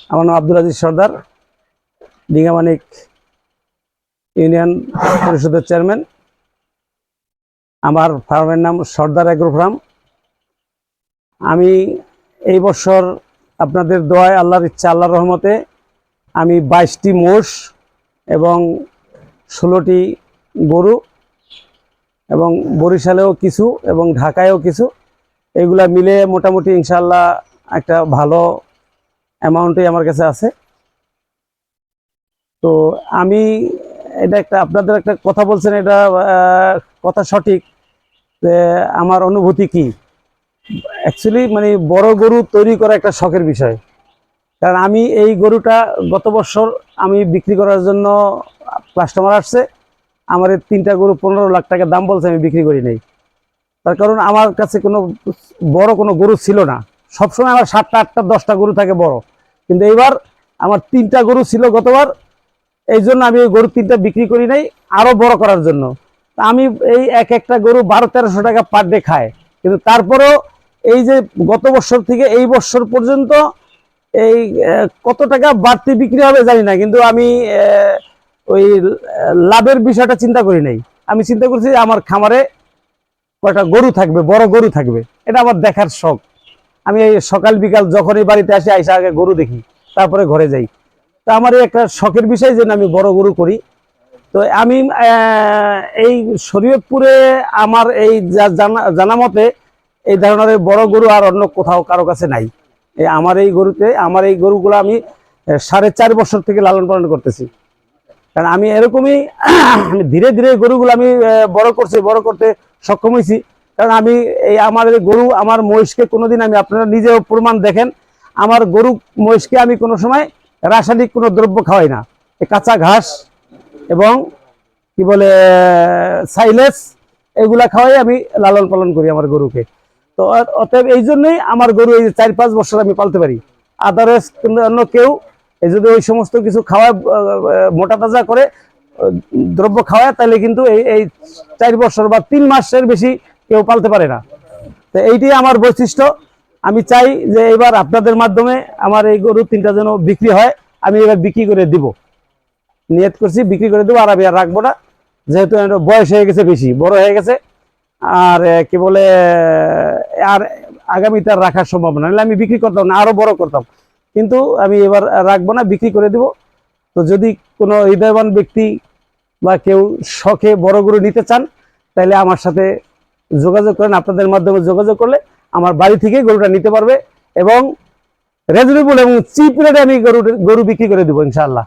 আমার নাম আব্দুল আজিজ সর্দার, ডিঙ্গামানিক ইউনিয়ন পরিষদের চেয়ারম্যান। আমার ফার্মের নাম সর্দার এগ্রো ফার্ম। আমি এই বছর আপনাদের দোয়ায়, আল্লাহর ইচ্ছা, আল্লাহর রহমতে আমি 22টি মোষ এবং 16টি গরু এবং বরিশালেও কিছু এবং ঢাকায়ও কিছু, এগুলা মিলে মোটামুটি ইনশাআল্লাহ একটা ভালো অ্যামাউন্টই আমার কাছে আছে। তো আমি এটা একটা আপনাদের একটা কথা বলছেন, এটা কথা সঠিক যে আমার অনুভূতি কি। অ্যাকচুয়ালি মানে বড় গরু তৈরি করা একটা শখের বিষয়। কারণ আমি এই গরুটা গত বছর আমি বিক্রি করার জন্য কাস্টমার আসছে, আমার এই 3টা গরু 15 লাখ টাকা দাম বলছে, আমি বিক্রি করি নাই। তার কারণ আমার কাছে কোনো বড় কোনো গরু ছিল না। সবসময় আমার 7টা 8টা 10টা গরু থাকে বড়, কিন্তু এইবার আমার 3টা গরু ছিল গতবার, এই জন্য আমি ওই গরু 3টা বিক্রি করি নাই আরো বড় করার জন্য। আমি এই একটা গরু 1200-1300 টাকা পার ডে খায়, কিন্তু তারপরেও এই যে গত বছর থেকে এই বছর পর্যন্ত এই কত টাকা বাড়তি বিক্রি হবে জানি না, কিন্তু আমি ওই লাভের বিষয়টা চিন্তা করি নাই। আমি চিন্তা করছি আমার খামারে কয়টা গরু থাকবে, বড় গরু থাকবে, এটা আমার দেখার শখ। আমি এই সকাল বিকাল যখনই বাড়িতে আসি, আইসা আগে গরু দেখি, তারপরে ঘরে যাই। তো আমার এই একটা শখের বিষয় যে আমি বড় গরু করি। তো আমি এই শরীয়তপুরে আমার এই জানা মতে এই ধরনের বড় গরু আর অন্য কোথাও কারো কাছে নাই। আমার এই গরুগুলো আমি 4.5 বছর থেকে লালন পালন করতেছি। কারণ আমি এরকমই ধীরে ধীরে গরুগুলো আমি বড় করতে সক্ষম হয়েছি। কারণ আমি আমার গরু, আমার মহিষকে কোনোদিন, আমি আপনারা নিজেও প্রমাণ দেখেন, আমার গরু মহিষকে আমি কোনো সময় রাসায়নিক কোনো দ্রব্য খাওয়াই না। কাঁচা ঘাস এবং কি বলে সাইলেজ, এগুলা খাওয়াই আমি লালন পালন করি আমার গরুকে। তো অতএব এই জন্যই আমার গরু এই 4-5 বছর আমি পালতে পারি। আদারওয়াইজ অন্য কেউ যদি ওই সমস্ত কিছু খাওয়া মোটা তাজা করে দ্রব্য খাওয়ায়, তাহলে কিন্তু এই 4 বছর বা 3 মাসের বেশি কেউ পালতে পারে না। তো এইটাই আমার বৈশিষ্ট্য। আমি চাই যে এবার আপনাদের মাধ্যমে আমার এই গরু 3টা যেন বিক্রি হয়। আমি এবার বিক্রি করে দিব, নিয়ত করছি বিক্রি করে দেবো। আর আমি আর রাখবো না, যেহেতু বয়স হয়ে গেছে, বেশি বড় হয়ে গেছে। আর কি বলে, আর আগামীতে আর রাখার সম্ভব না, নাহলে আমি বিক্রি করতাম না, আরো বড় করতাম। কিন্তু আমি এবার রাখবো না, বিক্রি করে দিব। তো যদি কোনো হৃদয়বান ব্যক্তি বা কেউ শখে বড় গরু নিতে চান, তাহলে আমার সাথে যোগাযোগ করেন। আপনাদের মাধ্যমে যোগাযোগ করলে আমার বাড়ি থেকে গরুটা নিতে পারবে এবং রিজনেবল এবং চিপ রেটে আমি গরু বিক্রি করে দেবো ইনশাআল্লাহ।